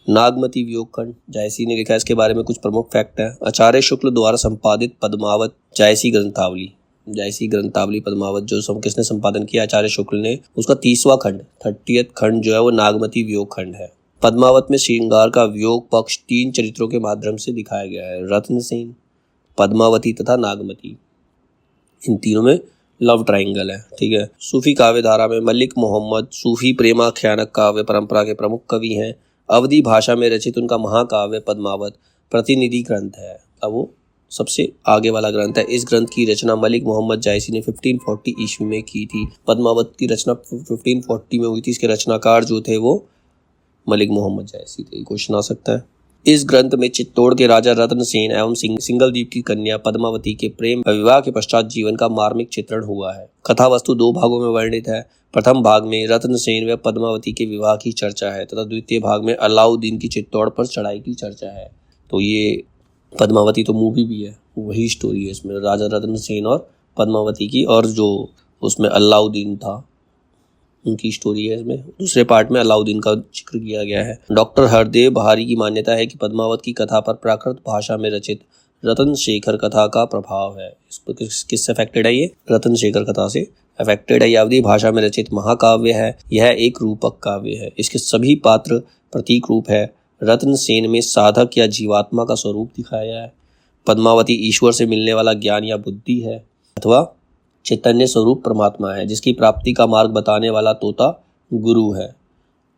नागमती वियोग खंड जायसी ने लिखा है, इसके बारे में कुछ प्रमुख फैक्ट है। आचार्य शुक्ल द्वारा संपादित पद्मावत जायसी ग्रंथावली पद्मावत जो किसने संपादन किया, आचार्य शुक्ल ने, उसका 30वां खंड 30th खंड जो है वो नागमती वियोग खंड है। पद्मावत में श्रृंगार का वियोग पक्ष 3 चरित्रों के माध्यम से दिखाया गया है, रत्नसेन, पद्मावती तथा नागमती। इन तीनों में लव ट्रायंगल है, ठीक है। सूफी काव्य धारा में मलिक मोहम्मद सूफी प्रेमाख्यानक काव्य परंपरा के प्रमुख कवि हैं। अवधी भाषा में रचित उनका महाकाव्य पद्मावत प्रतिनिधि ग्रंथ है। अब वो सबसे आगे वाला ग्रंथ है। इस ग्रंथ की रचना मलिक मोहम्मद जायसी ने 1540 ईस्वी में की थी। पद्मावत की रचना 1540 में हुई थी। इसके रचनाकार जो थे वो मलिक मोहम्मद जायसी थे। क्वेश्चन आ सकता है। इस ग्रंथ में चित्तौड़ के राजा रत्नसेन एवं सिंगलदीप की कन्या पद्मावती के प्रेम विवाह के पश्चात जीवन का मार्मिक चित्रण हुआ है। कथा वस्तु 2 भागों में वर्णित है। प्रथम भाग में रत्नसेन व पद्मावती के विवाह की चर्चा है तथा द्वितीय भाग में अलाउद्दीन की चित्तौड़ पर चढ़ाई की चर्चा है। तो ये पद्मावती तो मूवी भी है, वही स्टोरी है इसमें, राजा रत्नसेन और पद्मावती की, और जो उसमें अलाउद्दीन था उनकी स्टोरी है। इसमें दूसरे पार्ट में अलाउद्दीन का जिक्र किया गया है। डॉक्टर हरदेव बहारी की मान्यता है कि पद्मावत की कथा पर प्राकृत भाषा में रचित रतन शेखर कथा का प्रभाव है। इस पर किससे अफेक्टेड है? ये रतन शेखर कथा से अफेक्टेड है। ये अवधी भाषा में रचित महाकाव्य है। यह एक रूपक काव्य है। इसके सभी पात्र प्रतीक रूप है। रत्नसेन में साधक या जीवात्मा का स्वरूप दिखाया है। पद्मावती ईश्वर से मिलने वाला ज्ञान या बुद्धि है अथवा चैतन्य स्वरूप परमात्मा है, जिसकी प्राप्ति का मार्ग बताने वाला तोता गुरु है।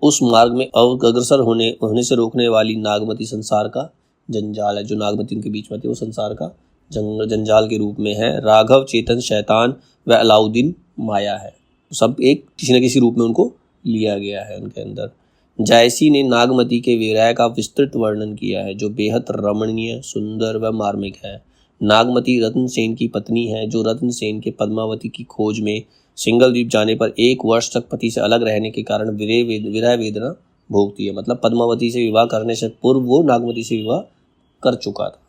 उस मार्ग में अग्रसर होने से रोकने वाली नागमती संसार का जंजाल है। जो नागमती उनके बीच में थी वो संसार का जंजाल के रूप में है। राघव चेतन शैतान व अलाउद्दीन माया है। सब एक किसी न किसी रूप में उनको लिया गया है उनके अंदर। जायसी ने नागमती के विरह का विस्तृत वर्णन किया है, जो बेहद रमणीय, सुंदर व मार्मिक है। नागमती रत्नसेन की पत्नी है, जो रत्नसेन के पद्मावती की खोज में सिंगलदीप जाने पर 1 वर्ष तक पति से अलग रहने के कारण विरह वेदना भोगती है। मतलब पद्मावती से विवाह करने से पूर्व वो नागमती से विवाह कर चुका था,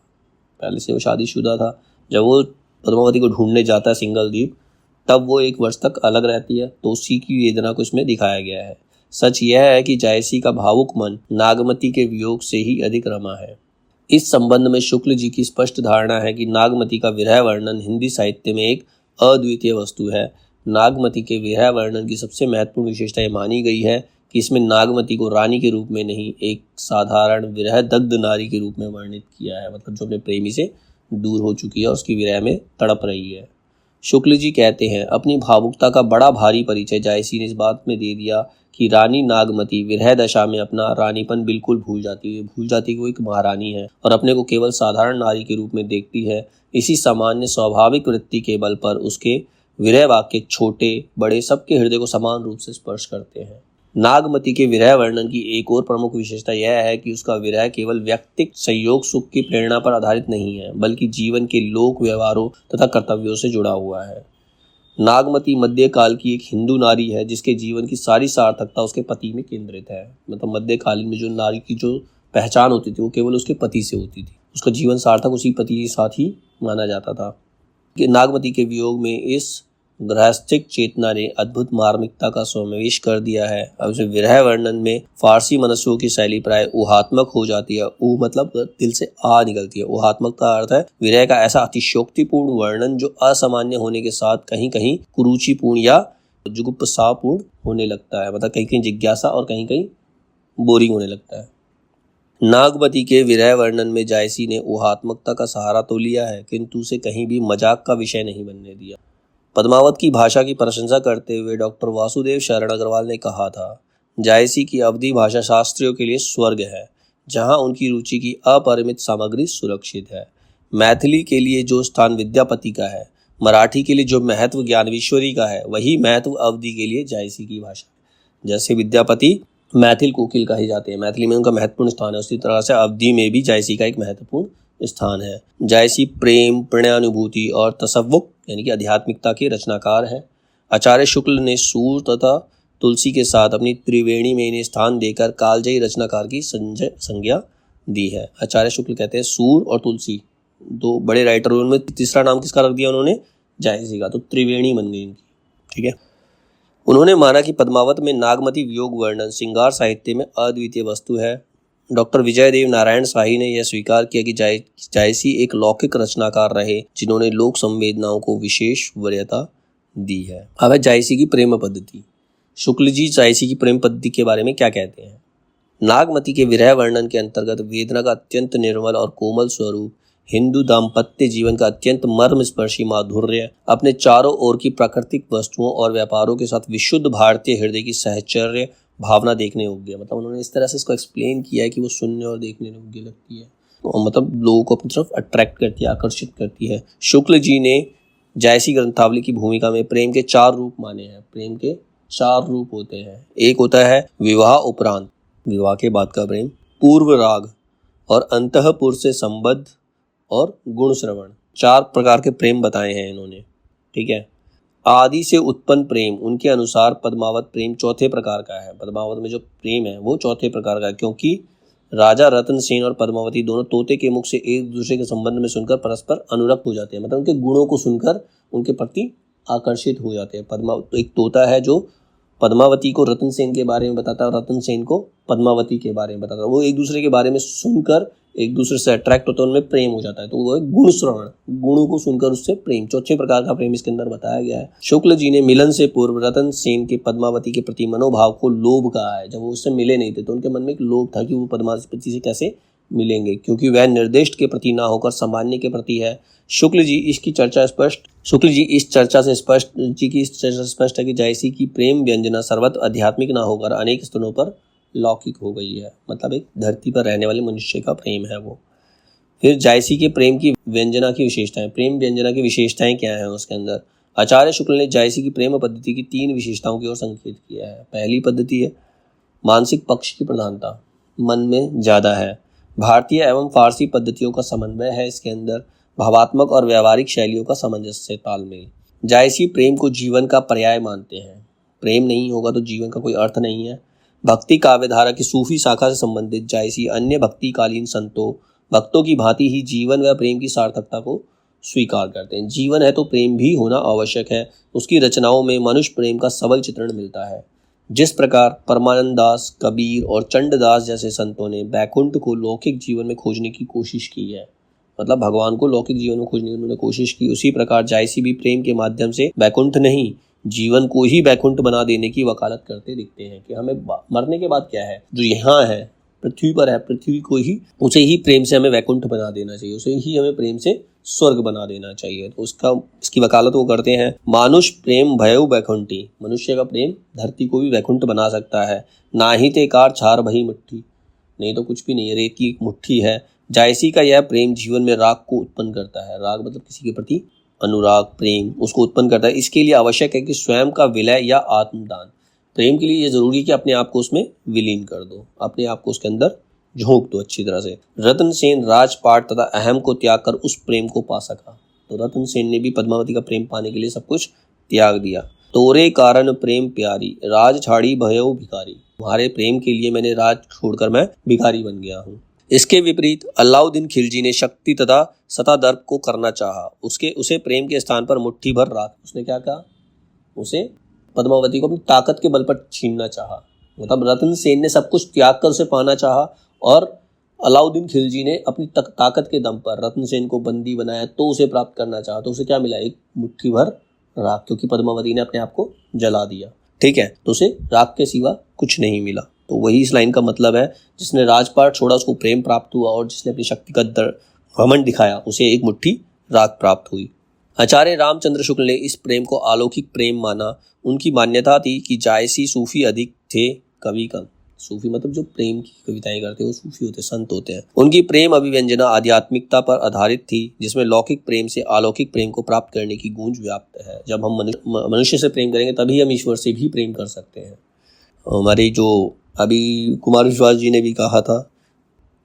पहले से वो शादीशुदा था। जब वो पद्मावती को ढूंढने जाता है सिंगलदीप, तब वो 1 वर्ष तक अलग रहती है। तो उसी की वेदना को इसमें दिखाया गया है। सच यह है कि जायसी का भावुक मन नागमती के वियोग से ही अधिक रमा है। इस संबंध में शुक्ल जी की स्पष्ट धारणा है कि नागमती का विरह वर्णन हिंदी साहित्य में एक अद्वितीय वस्तु है। नागमती के विरह वर्णन की सबसे महत्वपूर्ण विशेषता यह मानी गई है कि इसमें नागमती को रानी के रूप में नहीं, एक साधारण विरह दग्ध नारी के रूप में वर्णित किया है। मतलब जो अपने प्रेमी से दूर हो चुकी है और उसकी विरह में तड़प रही है। शुक्ल जी कहते हैं, अपनी भावुकता का बड़ा भारी परिचय जायसी ने इस बात में दे दिया कि रानी नागमती विरह दशा में अपना रानीपन बिल्कुल भूल जाती है कि वो एक महारानी है और अपने को केवल साधारण नारी के रूप में देखती है। इसी सामान्य स्वाभाविक वृत्ति के बल पर उसके विरह वाक्य छोटे बड़े सबके हृदय को समान रूप से स्पर्श करते हैं। नागमती के विरह वर्णन की एक और प्रमुख विशेषता यह है कि उसका विरह केवल व्यक्तिक संयोग सुख की प्रेरणा पर आधारित नहीं है, बल्कि जीवन के लोक व्यवहारों तथा कर्तव्यों से जुड़ा हुआ है। नागमती मध्यकाल की एक हिंदू नारी है, जिसके जीवन की सारी सार्थकता उसके पति में केंद्रित है। मतलब मध्यकालीन में जो नारी की जो पहचान होती थी वो केवल उसके पति से होती थी। उसका जीवन सार्थक उसी पति के साथ ही माना जाता था। नागमती के वियोग में इस गृहस्थिक चेतना ने अद्भुत मार्मिकता का समावेश कर दिया है। अब इसे विरह वर्णन में फारसी मनस्वियों की शैली प्राय ऊहात्मक हो जाती है। ऊ मतलब दिल से आ निकलती है। ऊहात्मक का अर्थ है विरह का ऐसा अतिशयोक्तिपूर्ण वर्णन जो असामान्य होने के साथ कहीं कहीं कुरुचिपूर्ण या जुगुप्सापूर्ण होने लगता है। मतलब कहीं कहीं जिज्ञासा और कहीं कहीं बोरिंग होने लगता है। नागमती के विरह वर्णन में जायसी ने ऊहात्मकता का सहारा तो लिया है, किंतु उसे कहीं भी मजाक का विषय नहीं बनने दिया। पद्मावत की भाषा की प्रशंसा करते हुए डॉक्टर वासुदेव शरण अग्रवाल ने कहा था, जायसी की अवधी भाषा शास्त्रियों के लिए स्वर्ग है, जहां उनकी रुचि की अपरिमित सामग्री सुरक्षित है। मैथिली के लिए जो स्थान विद्यापति का है, मराठी के लिए जो महत्व ज्ञानेश्वरी का है, वही महत्व अवधी के लिए जायसी की भाषा। जैसे विद्यापति मैथिल कोकिल कहे जाते हैं, मैथिली में उनका महत्वपूर्ण स्थान है, उसी तरह से अवधी में भी जायसी का एक महत्वपूर्ण स्थान है। जायसी प्रेम, प्रणयानुभूति और तसव्वुफ यानी कि आध्यात्मिकता के रचनाकार है। आचार्य शुक्ल ने सूर तथा तुलसी के साथ अपनी त्रिवेणी में इन्हें स्थान देकर कालजयी रचनाकार की संज्ञा दी है। आचार्य शुक्ल कहते हैं सूर और तुलसी 2 बड़े राइटर, उनमें तीसरा नाम किसका रख दिया उन्होंने? जायसी का। तो त्रिवेणी बन गई इनकी, ठीक है। उन्होंने माना कि पद्मावत में नागमती वियोग वर्णन श्रृंगार साहित्य में अद्वितीय वस्तु है। डॉक्टर विजय देव नारायण शाही ने यह स्वीकार किया कि जायसी एक लौकिक रचनाकार रहे जिन्होंने लोक संवेदनाओं को विशेष वरीयता दी है। अब है जायसी की प्रेम पद्धति। शुक्ल जी जायसी की प्रेम पद्धति के बारे में क्या कहते हैं? नागमती के विरह वर्णन के अंतर्गत वेदना का अत्यंत निर्मल और कोमल स्वरूप, हिंदू दाम्पत्य जीवन का अत्यंत मर्मस्पर्शी माधुर्य, अपने चारों ओर की प्राकृतिक वस्तुओं और व्यापारों के साथ विशुद्ध भारतीय हृदय की सहचर्य भावना देखने योग्य। मतलब उन्होंने इस तरह से इसको एक्सप्लेन किया है कि वो सुनने और देखने योग्य लगती है, और मतलब लोगों को अपनी तरफ अट्रैक्ट करती है, आकर्षित करती है। शुक्ल जी ने जायसी ग्रंथावली की भूमिका में प्रेम के 4 रूप माने हैं। प्रेम के 4 रूप होते हैं। एक होता है विवाह उपरांत, विवाह के बाद का प्रेम, पूर्व राग और अंतःपुर से संबद्ध और गुण श्रवण। 4 प्रकार के प्रेम बताए हैं इन्होंने, ठीक है। आदि से उत्पन्न प्रेम, उनके अनुसार पद्मावत प्रेम चौथे प्रकार का है। पद्मावत में जो प्रेम है वो चौथे प्रकार का है, क्योंकि राजा रतन सेन और पद्मावती दोनों तोते के मुख से एक दूसरे के संबंध में सुनकर परस्पर अनुरक्त हो जाते हैं। मतलब उनके गुणों को सुनकर उनके प्रति आकर्षित हो जाते हैं। एक तोता है जो पद्मावती को रतन सेन के बारे में बताता है और रतन सेन को पद्मावती के बारे में बताता है। वो एक दूसरे के बारे में सुनकर एक दूसरे से अट्रैक्ट होता है, उनमें प्रेम हो जाता है। तो वो है गुण श्रवण, गुणों को सुनकर उससे प्रेम। चौथे प्रकार का प्रेम इसके अंदर बताया गया है। शुक्ल जी ने मिलन से पूर्व रतन सेन के पद्मावती के प्रति मनोभाव को लोभ कहा है। जब वो उससे मिले नहीं थे तो उनके मन में एक लोभ था कि वो पद्मावती से कैसे मिलेंगे, क्योंकि वह निर्दिष्ट के प्रति ना होकर सामान्य के प्रति है। शुक्ल जी इस चर्चा से स्पष्ट है कि जायसी की प्रेम व्यंजना सर्वत्र आध्यात्मिक ना होकर अनेक स्तरों पर लौकिक हो गई है। मतलब एक धरती पर रहने वाले मनुष्य का प्रेम है वो। फिर जायसी के प्रेम की व्यंजना की विशेषताएं। प्रेम व्यंजना की विशेषताएं क्या है उसके अंदर? आचार्य शुक्ल ने जायसी की प्रेम पद्धति की 3 विशेषताओं की ओर संकेत किया है। पहली पद्धति है मानसिक पक्ष की प्रधानता, मन में ज्यादा है। भारतीय एवं फारसी पद्धतियों का समन्वय है इसके अंदर। भावात्मक और व्यावहारिक शैलियों का सामंजस्य, तालमेल। जायसी प्रेम को जीवन का पर्याय मानते हैं। प्रेम नहीं होगा तो जीवन का कोई अर्थ नहीं है। भक्ति काव्यधारा की सूफी शाखा से संबंधित जायसी अन्य भक्तिकालीन भक्तों की भांति ही जीवन व प्रेम की सार्थकता को स्वीकार करते हैं। जीवन है तो प्रेम भी होना आवश्यक है। उसकी रचनाओं में मनुष्य प्रेम का सबल चित्रण मिलता है। जिस प्रकार परमानंद दास, कबीर और चंडदास जैसे संतों ने बैकुंठ को लौकिक जीवन में खोजने की कोशिश की है, मतलब भगवान को लौकिक जीवन में खोजने की उन्होंने कोशिश की, उसी प्रकार जायसी भी प्रेम के माध्यम से बैकुंठ नहीं, जीवन को ही बैकुंठ बना देने की वकालत करते दिखते हैं कि हमें मरने के बाद क्या है, जो यहाँ है पृथ्वी पर है, पृथ्वी को ही, उसे ही प्रेम से हमें वैकुंठ बना देना चाहिए, उसे ही हमें प्रेम से स्वर्ग बना देना चाहिए। तो इसकी वकालत वो करते हैं। मानुष प्रेम भयउ वैकुंठी, मनुष्य का प्रेम धरती को भी वैकुंठ बना सकता है। ना ही ते कार छार भई मुट्ठी, नहीं तो कुछ भी नहीं है, रेत की एक मुट्ठी है। जायसी का यह प्रेम जीवन में राग को उत्पन्न करता है। राग मतलब किसी के प्रति अनुराग, प्रेम, उसको उत्पन्न करता है। इसके लिए आवश्यक है कि स्वयं का विलय या आत्मदान। प्रेम के लिए यह जरूरी है कि अपने आप को उसमें विलीन कर दो, अपने आप को उसके अंदर झोंक दो अच्छी तरह से। रतन सेन राजपाट तथा अहम को त्याग कर उस प्रेम को पा सका। तो रतन सेन ने भी पद्मावती का प्रेम पाने के लिए सब कुछ त्याग दिया। तोरे कारण प्रेम प्यारी, राज छाड़ी भयउ भिखारी, तुम्हारे प्रेम के लिए मैंने राज छोड़कर मैं भिखारी बन गया हूँ। इसके विपरीत अलाउद्दीन खिलजी ने शक्ति तथा सतादर्प को करना चाहा। उसे प्रेम के स्थान पर मुट्ठी भर राख, उसने क्या कहा, उसे पद्मावती को अपनी ताकत के बल पर छीनना चाहा। मतलब रतन सेन ने सब कुछ त्याग कर उसे पाना चाहा और अलाउद्दीन खिलजी ने अपनी ताकत के दम पर रतन सेन को बंदी बनाया तो उसे प्राप्त करना चाहा। तो उसे क्या मिला, एक मुट्ठी भर राख, क्योंकि पद्मावती ने अपने आप को जला दिया। ठीक है, तो उसे राख के सिवा कुछ नहीं मिला। तो वही इस लाइन का मतलब है, जिसने राजपाट छोड़ा उसको प्रेम प्राप्त हुआ और जिसने अपनी शक्ति का घमंड दिखाया उसे एक मुट्ठी राख प्राप्त हुई। आचार्य रामचंद्र शुक्ल ने इस प्रेम को अलौकिक प्रेम माना। उनकी मान्यता थी कि जायसी सूफी अधिक थे, कवि कम। सूफी मतलब जो प्रेम की कविताएं करते हैं वो सूफी होते, संत होते हैं। उनकी प्रेम अभिव्यंजना आध्यात्मिकता पर आधारित थी, जिसमें लौकिक प्रेम से अलौकिक प्रेम को प्राप्त करने की गूंज व्याप्त है। जब हम मनुष्य से प्रेम करेंगे तभी हम ईश्वर से भी प्रेम कर सकते हैं। हमारे जो अभी कुमार विश्वास जी ने भी कहा था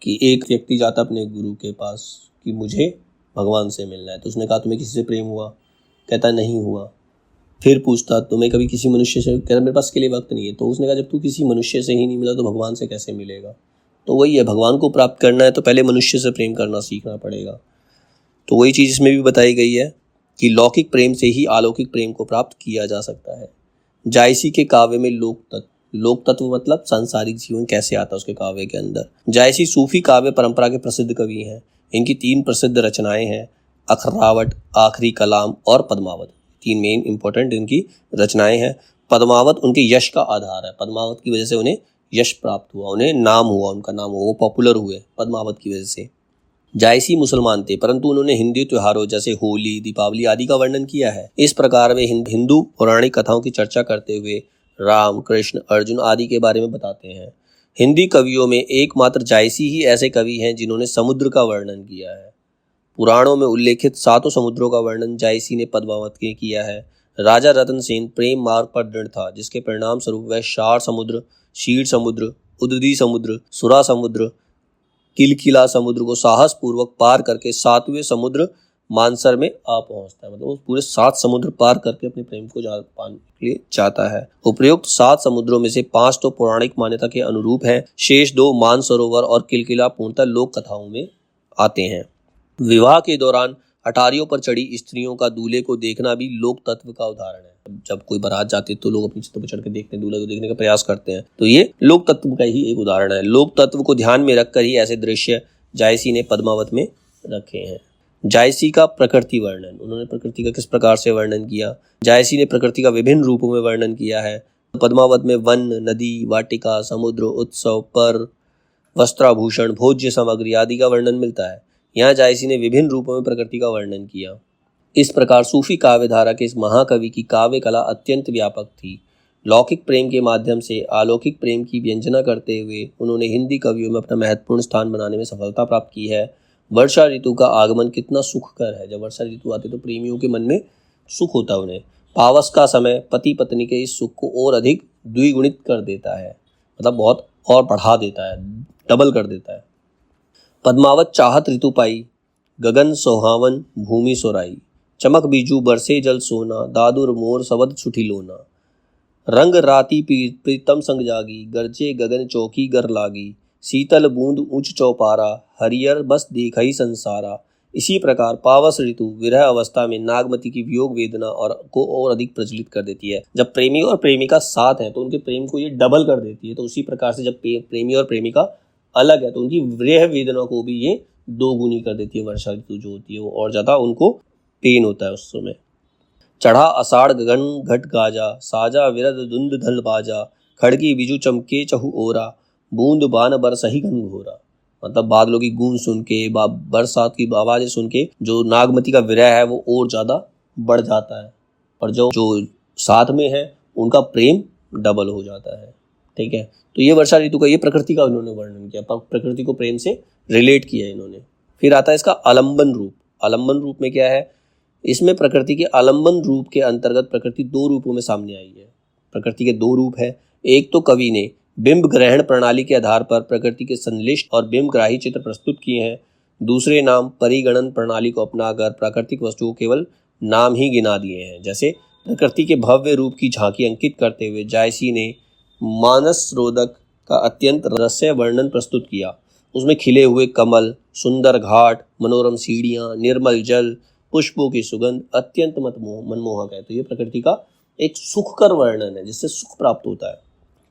कि एक व्यक्ति जाता अपने गुरु के पास कि मुझे भगवान से मिलना है, तो उसने कहा तुम्हें किसी से प्रेम हुआ? कहता नहीं हुआ। फिर पूछता तुम्हें कभी किसी मनुष्य से? कहता मेरे पास इसके लिए वक्त नहीं है। तो उसने कहा जब तू किसी मनुष्य से ही नहीं मिला तो भगवान से कैसे मिलेगा? तो वही है, भगवान को प्राप्त करना है तो पहले मनुष्य से प्रेम करना सीखना पड़ेगा। तो वही चीज़ इसमें भी बताई गई है कि लौकिक प्रेम से ही अलौकिक प्रेम को प्राप्त किया जा सकता है। जायसी के काव्य में लोक तत्व, लोक तत्व मतलब सांसारिक जीवन कैसे आता है उसके काव्य के अंदर। जायसी सूफी काव्य परंपरा के प्रसिद्ध कवि हैं। इनकी 3 प्रसिद्ध रचनाएं हैं, अखरावट, आखिरी कलाम और पद्मावत। 3 मेन इंपॉर्टेंट इनकी रचनाएं हैं। पद्मावत उनके यश का आधार है। पद्मावत की वजह से उन्हें यश प्राप्त हुआ, उन्हें नाम हुआ, उनका नाम हुआ, वो पॉपुलर हुए पद्मावत की वजह से। जायसी मुसलमान थे, परंतु उन्होंने हिंदू त्योहारों जैसे होली, दीपावली आदि का वर्णन किया है। इस प्रकार वे हिंदू पौराणिक कथाओं की चर्चा करते हुए राम, कृष्ण, अर्जुन आदि के बारे में बताते हैं। हिंदी कवियों में एकमात्र जायसी ही ऐसे कवि हैं जिन्होंने समुद्र का वर्णन किया है। पुराणों में उल्लेखित 7 समुद्रों का वर्णन जायसी ने पद्मावत के किया है। राजा रतन सेन प्रेम मार्ग पर दृढ़ था, जिसके परिणाम स्वरूप वह शार समुद्र, शीर समुद्र, उदधी समुद्र, सुरा समुद्र, किलकिला समुद्र को साहस पूर्वक पार करके 7वें समुद्र मानसर में आ पहुंचता है। मतलब वो पूरे 7 समुद्र पार करके अपने प्रेम को पाने के लिए चाहता है। उपयुक्त 7 समुद्रों में से 5 तो पौराणिक मान्यता के अनुरूप हैं, शेष 2 मानसरोवर और किलकिला पूर्णतः लोक कथाओं में आते हैं। विवाह के दौरान अटारियों पर चढ़ी स्त्रियों का दूल्हे को देखना भी लोक तत्व का उदाहरण है। जब कोई बारात जाती है तो लोग अपनी छतों पर चढ़ के देखते हैं, दूल्हे को देखने का प्रयास करते हैं, तो ये लोक तत्व का ही एक उदाहरण है। लोक तत्व को ध्यान में रखकर ही ऐसे दृश्य जायसी ने पद्मावत में रखे हैं। जायसी का प्रकृति वर्णन, उन्होंने प्रकृति का किस प्रकार से वर्णन किया। जायसी ने प्रकृति का विभिन्न रूपों में वर्णन किया है। पद्मावत में वन, नदी, वाटिका, समुद्र, उत्सव, पर्व, वस्त्राभूषण, भोज्य सामग्री आदि का वर्णन मिलता है। यहाँ जायसी ने विभिन्न रूपों में प्रकृति का वर्णन किया। इस प्रकार सूफी काव्य धारा के इस महाकवि की काव्य कला अत्यंत व्यापक थी। लौकिक प्रेम के माध्यम से अलौकिक प्रेम की व्यंजना करते हुए उन्होंने हिंदी कवियों में अपना महत्वपूर्ण स्थान बनाने में सफलता प्राप्त की है। वर्षा ऋतु का आगमन कितना सुखकर है। जब वर्षा ऋतु आती है तो प्रेमियों के मन में सुख होता है उन्हें। पावस का समय पति पत्नी के इस सुख को और अधिक द्विगुणित कर देता है, मतलब बहुत और बढ़ा देता है, डबल कर देता है। पद्मावत चाहत ऋतु पाई, गगन सोहावन भूमि सोराई, चमक बीजू बरसे जल सोना, दादुर मोर सबद छुटी लोना, रंग राती प्रीतम संग जागी, गरजे गगन चौकी गर लागी, शीतल बूंद ऊंच चौपारा, हरियर बस देखई संसारा। इसी प्रकार पावस ऋतु विरह अवस्था में नागमती की वियोग वेदना और अधिक प्रज्वलित कर देती है। जब प्रेमी और प्रेमिका साथ हैं तो उनके प्रेम को ये डबल कर देती है। तो उसी प्रकार से जब प्रेमी और प्रेमिका अलग है तो उनकी विरह वेदना को भी ये 2 गुनी कर देती है। वर्षा ऋतु जो होती है वो और ज्यादा उनको पेन होता है उस समय। चढ़ा अषाढ़ गगन घट गाजा, साजा विरद धुंध धल बाजा, खड़गी बिजु चमके चहु ओरा, बूंद बान बरसही घनघोरा। मतलब बादलों की गूंज सुन के, बरसात की आवाजें सुन के जो नागमती का विरह है वो और ज्यादा बढ़ जाता है, और जो साथ में है उनका प्रेम डबल हो जाता है। ठीक है, तो ये वर्षा ऋतु का, ये प्रकृति का उन्होंने वर्णन किया, प्रकृति को प्रेम से रिलेट किया है इन्होंने। फिर आता है इसका आलम्बन रूप। आलम्बन रूप में क्या है, इसमें प्रकृति के आलम्बन रूप के अंतर्गत प्रकृति 2 रूपों में सामने आई है। प्रकृति के 2 रूप है। एक तो कवि ने बिंब ग्रहण प्रणाली के आधार पर प्रकृति के संश्लिष्ट और बिंब ग्राही चित्र प्रस्तुत किए हैं। दूसरे नाम परिगणन प्रणाली को अपनाकर प्राकृतिक वस्तुओं केवल नाम ही गिना दिए हैं। जैसे प्रकृति के भव्य रूप की झांकी अंकित करते हुए जायसी ने मानस रोदक का अत्यंत रस्य वर्णन प्रस्तुत किया। उसमें खिले हुए कमल, सुंदर घाट, मनोरम सीढ़ियाँ, निर्मल जल, पुष्पों की सुगंध अत्यंत मनमोहक है। तो ये प्रकृति का एक सुखकर वर्णन है जिससे सुख प्राप्त होता है।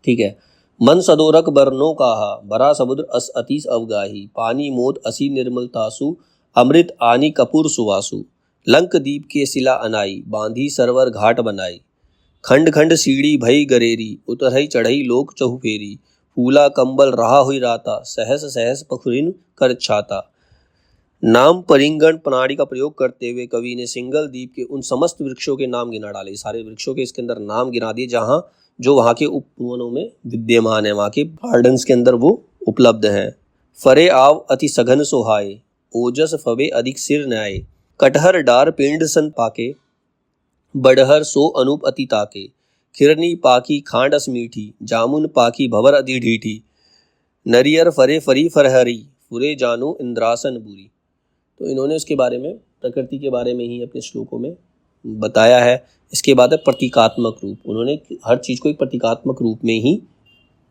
ठीक है, मन सदोरक बरनो काहा, बरा समुद्र अस अतीस अवगाही, पानी मोद असी निर्मलतासु, अमृत आनी कपूर सुवासु, लंक दीप के सिला अनाई, बांधी सरवर घाट बनाई, खंड खंड सीढ़ी भई गरेरी, उतरई चढ़ई लोक चहुफेरी, फूला कंबल रहा हुई राता, सहस सहस पखुरिन कर छाता। नाम परिंगण प्रणाली का प्रयोग करते हुए कवि ने सिंगल द्वीप के उन समस्त वृक्षों के नाम गिना डाले। सारे वृक्षों के इसके अंदर नाम गिना दिए जहाँ जो वहाँ के उपवनों में विद्यमान है, वहाँ के गार्डन्स के अंदर वो उपलब्ध हैं। फरे आव अति सघन सोहाए, ओजस फवे अधिक सिर न्याय, कटहर डार पिंड सन पाके, बड़हर सो अनूप अति ताके, खिरनी पाकी खांड अस मीठी, जामुन पाकी भवर अति ढीठी, नरियर फरे फरी फरहरी, फुरे जानो इंद्रासन बुरी। तो इन्होंने उसके बारे में, प्रकृति के बारे में ही अपने श्लोकों में बताया है। इसके बाद है प्रतीकात्मक रूप। उन्होंने हर चीज़ को एक प्रतीकात्मक रूप में ही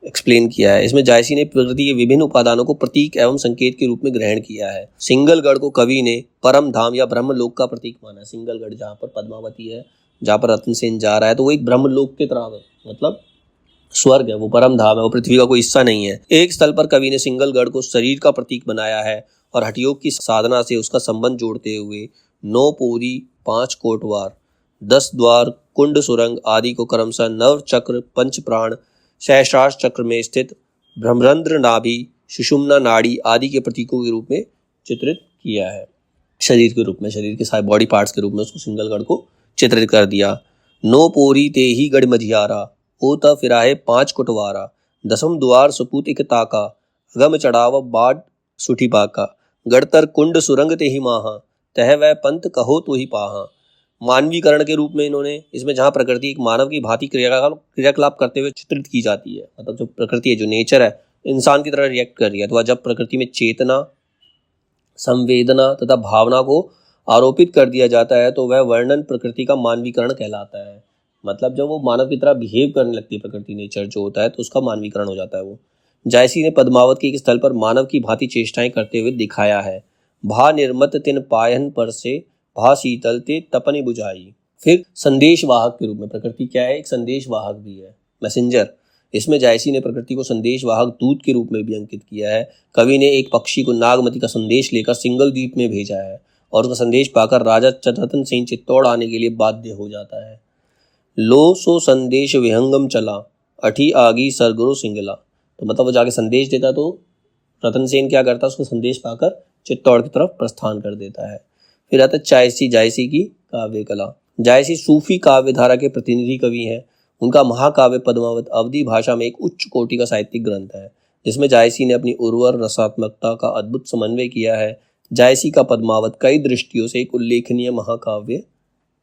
एक्सप्लेन किया है। इसमें जायसी ने प्रकृति के विभिन्न उपादानों को प्रतीक एवं संकेत के रूप में ग्रहण किया है। सिंगलगढ़ को कवि ने परम धाम या ब्रह्मलोक का प्रतीक माना है। सिंगलगढ़ जहाँ पर पद्मावती है, जहाँ पर रतन सेन जा रहा है, तो वो एक ब्रह्मलोक की तरह है, मतलब स्वर्ग है, वो परम धाम है, वो पृथ्वी का कोई हिस्सा नहीं है। एक स्थल पर कवि ने सिंगलगढ़ को शरीर का प्रतीक बनाया है और हठयोग की साधना से उसका संबंध जोड़ते हुए 9 पोरी, 5 कोटवार, 10 द्वार, कुंड, सुरंग आदि को क्रमशः नव चक्र, पंच प्राण, सहस्रार चक्र में स्थित ब्रह्मरंध्र, नाभि, सुषुम्ना नाड़ी आदि के प्रतीकों के रूप में चित्रित किया है। शरीर के रूप में, शरीर के सारे बॉडी पार्ट्स के रूप में उसको सिंगलगढ़ को चित्रित कर दिया। 9 पोरी ते ही गढ़ मझियारा, होता फिराहे 5 कोटवारा, 10वें द्वार सुपूत इक ताका, अगम चढ़ावा बाट सुठी पाका, गढ़तर कुंड सुरंग ते ही माहा, तह वह पंथ कहो तो ही पाहा। मानवीकरण के रूप में इन्होंने इसमें जहाँ प्रकृति एक मानव की भांति क्रियाकलाप करते हुए चित्रित की जाती है, मतलब जो प्रकृति है, जो नेचर है, इंसान की तरह रिएक्ट कर रही है, तो जब प्रकृति में चेतना, संवेदना तथा भावना को आरोपित कर दिया जाता है तो वह वर्णन प्रकृति का मानवीकरण कहलाता है। मतलब जब वो मानव की तरह बिहेव करने लगती है प्रकृति, नेचर जो होता है, तो उसका मानवीकरण हो जाता है वो। जायसी ने पद्मावत के एक स्थल पर मानव की भांति चेष्टाएं करते हुए दिखाया है। भा निर्मत तिन पायन पर से, भा शीतल ते तपनि बुझाई। फिर संदेश वाहक के रूप में प्रकृति क्या है, एक संदेश वाहक भी है, मैसेंजर। इसमें जायसी ने प्रकृति को संदेश वाहक दूत के रूप में भी अंकित किया है। कवि ने एक पक्षी को नागमती का संदेश लेकर सिंगल द्वीप में भेजा है और उसका संदेश पाकर राजा रतन सिंह चित्तौड़ आने के लिए बाध्य हो जाता है। लो सो संदेश विहंगम चला, अठी आगी सरगुरु सिंगला। तो मतलब वो जाके संदेश देता, तो रतन सेन क्या करता है, उसको संदेश पाकर चित्तौड़ की तरफ प्रस्थान कर देता है। फिर आता है जायसी की काव्य कला। जायसी सूफी काव्य धारा के प्रतिनिधि कवि हैं। उनका महाकाव्य पद्मावत अवधी भाषा में एक उच्च कोटि का साहित्यिक ग्रंथ है, जिसमें जायसी ने अपनी उर्वर रसात्मकता का अद्भुत समन्वय किया है। जायसी का पद्मावत कई दृष्टियों से एक उल्लेखनीय महाकाव्य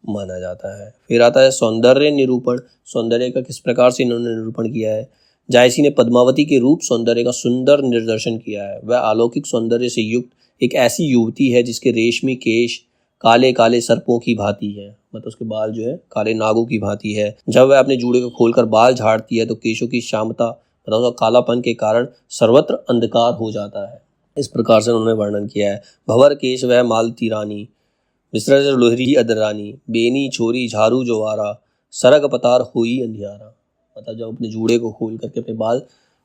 माना जाता है। फिर आता है सौंदर्य निरूपण। सौंदर्य का किस प्रकार से इन्होंने निरूपण किया है। जायसी ने पद्मावती के रूप सौंदर्य का सुंदर निदर्शन किया है। वह अलौकिक सौंदर्य से युक्त एक ऐसी युवती है जिसके रेशमी केश काले काले सर्पों की भांति है, मतलब उसके बाल जो है काले नागों की भांति है। जब वह अपने जूड़े को खोलकर बाल झाड़ती है तो केशों की श्यामता, मतलब उसका कालापन के कारण सर्वत्र अंधकार हो जाता है। इस प्रकार से उन्होंने वर्णन किया है। भंवर केश वह मालती रानी, विसर्ज लोहरी अदरानी, बेनी छोरी झारू जोवारा, सरग पतार हुई अंधियारा। मतलब जब अपने जूड़े को खोल करके अपने बाल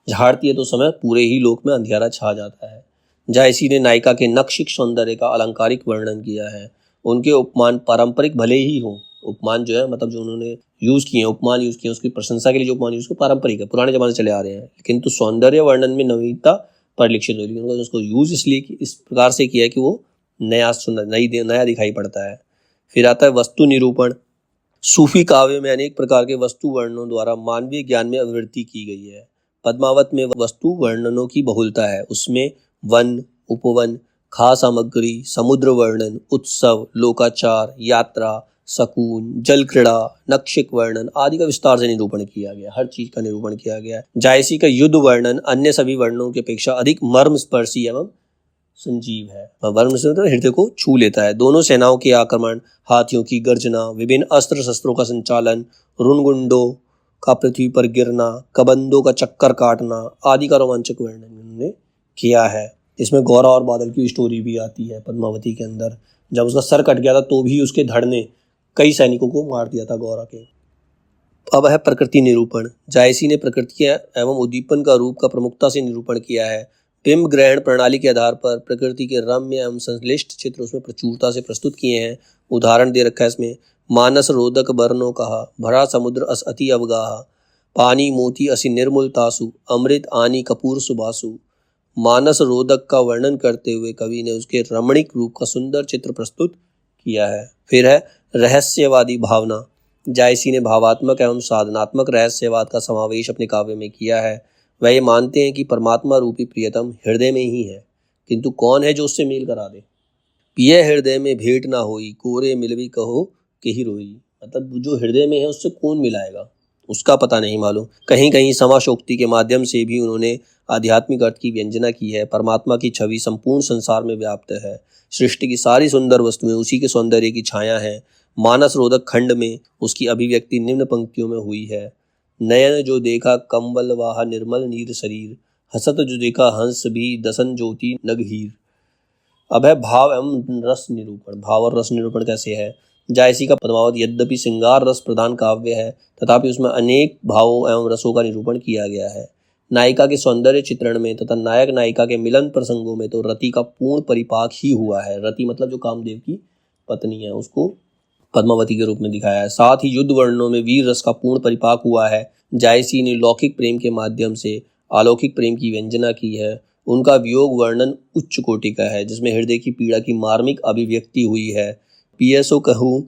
झाड़ती है तो समय पूरे ही लोक में अंधियारा छा जाता है। जायसी ने नायिका के नक्शिक सौंदर्य का अलंकारिक वर्णन किया है। उनके उपमान पारंपरिक भले ही हो, उपमान जो है मतलब जो उन्होंने यूज किए हैं, उपमान यूज किए हैं, उसकी प्रशंसा के लिए जो उपमान यूज किए पारंपरिक है, पुराने जमाने चले आ रहे हैं, किंतु सौंदर्य वर्णन में नवीनता परिलक्षित हो रही है। उन्होंने उसको यूज इसलिए इस प्रकार से किया है कि वो नया सुंदर नया दिखाई पड़ता है। फिर आता है वस्तु निरूपण। सूफी काव्य में अनेक प्रकार के वस्तु वर्णनों द्वारा मानवीय ज्ञान में अभिवृद्धि की गई है। पद्मावत में वस्तु वर्णनों की बहुलता है। उसमें वन, उपवन, खा सामग्री, समुद्र वर्णन, उत्सव, लोकाचार, यात्रा, सकून, जल क्रीड़ा, नक्षिक वर्णन आदि का विस्तार से निरूपण किया गया। हर चीज का निरूपण किया गया है। जायसी का युद्ध वर्णन अन्य सभी वर्णनों की अपेक्षा अधिक मर्मस्पर्शी एवं संजीव है। वर्म से तो हृदय को छू लेता है। दोनों सेनाओं के आक्रमण, हाथियों की गर्जना, विभिन्न अस्त्र शस्त्रों का संचालन, रुनगुंडों का पृथ्वी पर गिरना, कबंदों का चक्कर काटना आदि का रोमांचक वर्णन उन्होंने किया है। इसमें गौरा और बादल की स्टोरी भी आती है पद्मावती के अंदर। जब उसका सर कट गया था तो भी उसके धड़ ने कई सैनिकों को मार दिया था गौरा के। अब है प्रकृति निरूपण। जायसी ने प्रकृति एवं उद्दीपन का रूप का प्रमुखता से निरूपण किया है। बिंब ग्रहण प्रणाली के आधार पर प्रकृति के रम्य एवं संश्लिष्ट चित्र उसमें प्रचुरता से प्रस्तुत किए हैं। उदाहरण दे रखा है इसमें। मानस रोदक बरनो कहा, भरा समुद्र अस अति अवगाहा, पानी मोती असी निर्मल तासु, अमृत आनी कपूर सुबासु। मानस रोदक का वर्णन करते हुए कवि ने उसके रमणीक रूप का सुंदर चित्र प्रस्तुत किया है। फिर है रहस्यवादी भावना। जायसी ने भावात्मक एवं साधनात्मक रहस्यवाद का समावेश अपने काव्य में किया है। वह ये मानते हैं कि परमात्मा रूपी प्रियतम हृदय में ही है, किंतु कौन है जो उससे मेल करा दे। पिय हृदय में भेंट ना होई, कोरे मिलवी कहो के ही रोई। मतलब जो हृदय में है उससे कौन मिलाएगा, उसका पता नहीं मालूम। कहीं कहीं समाशोक्ति के माध्यम से भी उन्होंने आध्यात्मिक अर्थ की व्यंजना की है। परमात्मा की छवि संपूर्ण संसार में व्याप्त है। सृष्टि की सारी सुंदर वस्तुएं उसी के सौंदर्य की छाया है। मानस रोदक खंड में उसकी अभिव्यक्ति निम्न पंक्तियों में हुई है। नयन जो देखा कंबल वाह निर्मल नीर शरीर, हसत जो देखा हंस भी दसन ज्योति नगहीर। अब है भाव एवं रस निरूपण। भाव और रस निरूपण कैसे है। जायसी का पद्मावत यद्यपि श्रृंगार रस प्रधान काव्य है तथापि उसमें अनेक भावों एवं रसों का निरूपण किया गया है। नायिका के सौंदर्य चित्रण में तथा नायक नायिका के मिलन प्रसंगों में तो रति का पूर्ण परिपाक ही हुआ है। रति मतलब जो कामदेव की पत्नी है उसको पद्मावती के रूप में दिखाया है। साथ ही युद्ध वर्णनों में वीर रस का पूर्ण परिपाक हुआ है। जायसी ने लौकिक प्रेम के माध्यम से अलौकिक प्रेम की व्यंजना की है। उनका वियोग वर्णन उच्च कोटि का है जिसमें हृदय की पीड़ा की मार्मिक अभिव्यक्ति हुई है। पियसो कहूँ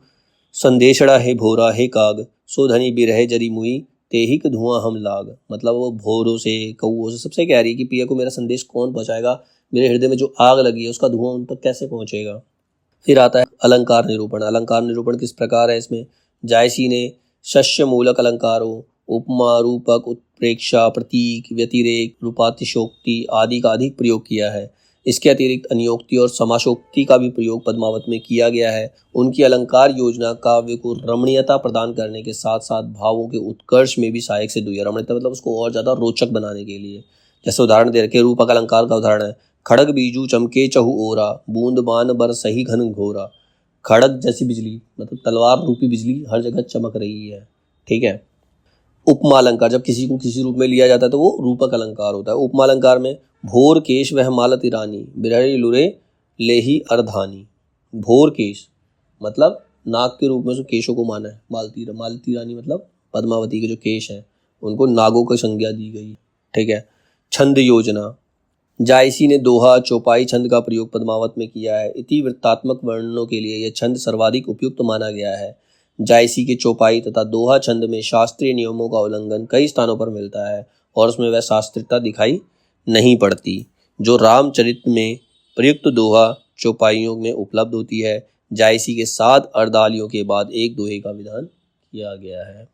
संदेशड़ा है भोरा है काग, सो धनी बिरह जरी मुई, तेहिक धुआं हम लाग। मतलब वो भोरों से कौओं से सबसे कह रही है कि पिया को मेरा संदेश कौन पहुंचाएगा, मेरे हृदय में जो आग लगी है उसका धुआं उन तक कैसे पहुंचेगा। फिर आता है अलंकार निरूपण। अलंकार निरूपण किस प्रकार है इसमें, जायसी ने शस्य मूलक अलंकारों, उपमा, रूपक, उत्प्रेक्षा, प्रतीक, व्यतिरेक, रूपातिशोक्ति आदि का अधिक प्रयोग किया है। इसके अतिरिक्त अनियोक्ति और समासोक्ति का भी प्रयोग पद्मावत में किया गया है। उनकी अलंकार योजना काव्य को रमणीयता प्रदान करने के साथ साथ भावों के उत्कर्ष में भी सहायक सिद्ध हुई है। रमणीयता मतलब उसको और ज्यादा रोचक बनाने के लिए। जैसे उदाहरण दे रखे रूपक अलंकार का उदाहरण है, खड़ग बीजू चमके चहु ओरा, बूंद बान बर सही घन घोरा। खड़ग जैसी बिजली मतलब तलवार रूपी बिजली हर जगह चमक रही है। ठीक है। उपमा अलंकार, जब किसी को किसी रूप में लिया जाता है तो वो रूपक अलंकार होता है। उपमा अलंकार में भोर केश वह मालती रानी, बिरहरी लुरे लेही अर्धानी। भोर केश मतलब नाग के रूप में उसने केशों को माना है। मालती रानी मतलब पद्मावती के जो केश हैं उनको नागों की संज्ञा दी गई। ठीक है। छंद योजना, जायसी ने दोहा चौपाई छंद का प्रयोग पद्मावत में किया है। इति वृत्तात्मक वर्णनों के लिए यह छंद सर्वाधिक उपयुक्त माना गया है। जायसी के चौपाई तथा दोहा छंद में शास्त्रीय नियमों का उल्लंघन कई स्थानों पर मिलता है और उसमें वह शास्त्रीयता दिखाई नहीं पड़ती जो रामचरित में प्रयुक्त दोहा चौपाइयों में उपलब्ध होती है। जायसी के 7 अर्दालियों के बाद एक दोहे का विधान किया गया है।